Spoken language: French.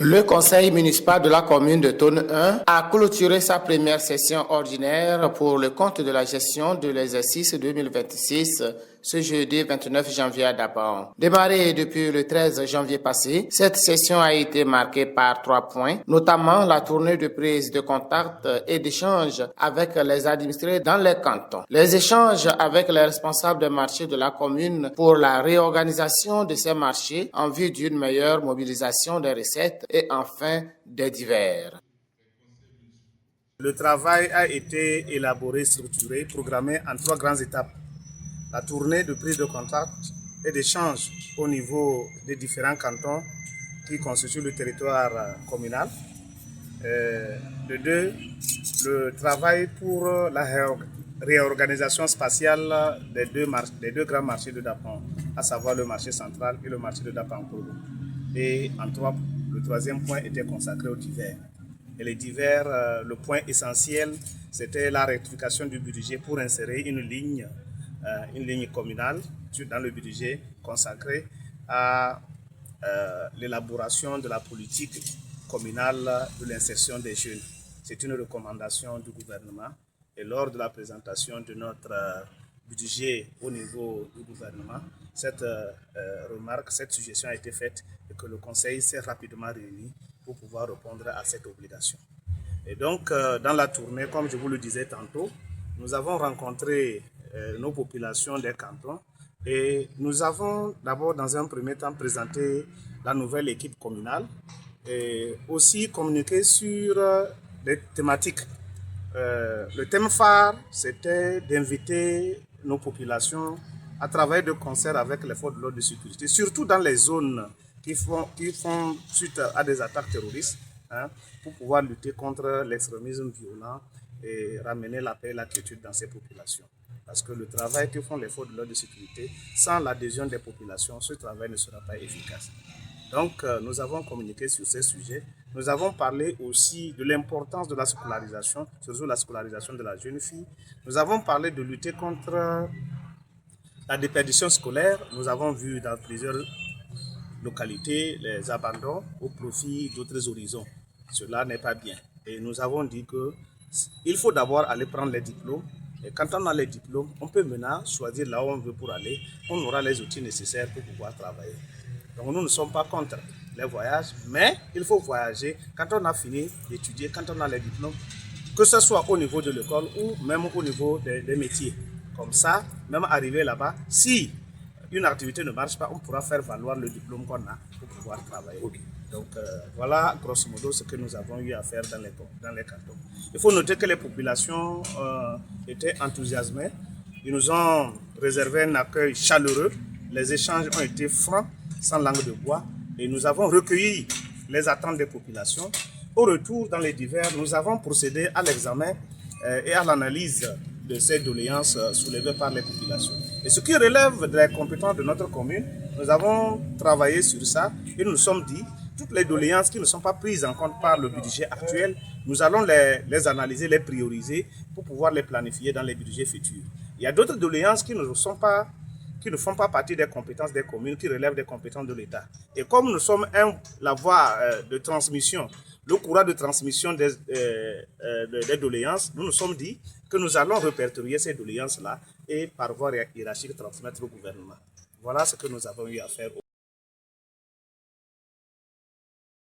Le conseil municipal de la commune de Thônes 1 a clôturé sa première session ordinaire pour le compte de la gestion de l'exercice 2026 ce jeudi 29 janvier à Daban. Démarrée depuis le 13 janvier passé, cette session a été marquée par 3 points, notamment la tournée de prise de contact et d'échange avec les administrés dans les cantons, les échanges avec les responsables des marchés de la commune pour la réorganisation de ces marchés en vue d'une meilleure mobilisation des recettes et enfin des divers. Le travail a été élaboré, structuré, programmé en 3 grandes étapes. La tournée de prise de contact et d'échange au niveau des différents cantons qui constituent le territoire communal. De 2, le travail pour la réorganisation spatiale des deux grands marchés de Dapan, à savoir le marché central et le marché de Dapankoro. Et en 3, le 3e point était consacré aux divers. Et les divers, le point essentiel, c'était la rectification du budget pour insérer une ligne communale dans le budget consacré à l'élaboration de la politique communale de l'insertion des jeunes. C'est une recommandation du gouvernement. Et lors de la présentation de notre budget au niveau du gouvernement, cette remarque, cette suggestion a été faite et que le conseil s'est rapidement réuni pour pouvoir répondre à cette obligation. Et donc, dans la tournée, comme je vous le disais tantôt, nous avons rencontré nos populations des cantons et nous avons d'abord, dans un premier temps, présenté la nouvelle équipe communale et aussi communiqué sur des thématiques. Le thème phare, c'était d'inviter nos populations à travailler de concert avec les forces de l'ordre de sécurité, surtout dans les zones qui font suite à des attaques terroristes, pour pouvoir lutter contre l'extrémisme violent et ramener la paix et la quiétude dans ces populations. Parce que le travail que font les forces de l'ordre de sécurité, sans l'adhésion des populations, ce travail ne sera pas efficace. Donc, nous avons communiqué sur ces sujets. Nous avons parlé aussi de l'importance de la scolarisation, surtout la scolarisation de la jeune fille. Nous avons parlé de lutter contre la déperdition scolaire. Nous avons vu dans plusieurs localités les abandons au profit d'autres horizons. Cela n'est pas bien. Et nous avons dit qu'il faut d'abord aller prendre les diplômes. Et quand on a les diplômes, on peut maintenant choisir là où on veut pour aller. On aura les outils nécessaires pour pouvoir travailler. Donc nous ne sommes pas contre les voyages, mais il faut voyager quand on a fini d'étudier, quand on a les diplômes, que ce soit au niveau de l'école ou même au niveau des métiers. Comme ça, même arrivé là-bas, si une activité ne marche pas, on pourra faire valoir le diplôme qu'on a pour pouvoir travailler. Okay. Donc voilà grosso modo ce que nous avons eu à faire dans les cantons. Il faut noter que les populations étaient enthousiasmées. Ils nous ont réservé un accueil chaleureux. Les échanges ont été francs, sans langue de bois, et nous avons recueilli les attentes des populations. Au retour, dans les divers, nous avons procédé à l'examen et à l'analyse de ces doléances soulevées par les populations. Et ce qui relève des compétences de notre commune, nous avons travaillé sur ça et nous nous sommes dit, toutes les doléances qui ne sont pas prises en compte par le budget actuel, nous allons les analyser, les prioriser pour pouvoir les planifier dans les budgets futurs. Il y a d'autres doléances qui ne font pas partie des compétences des communes, qui relèvent des compétences de l'État. Et comme nous sommes la voie de transmission, le courant de transmission des doléances, nous nous sommes dit que nous allons répertorier ces doléances-là et par voie hiérarchique transmettre au gouvernement. Voilà ce que nous avons eu à faire.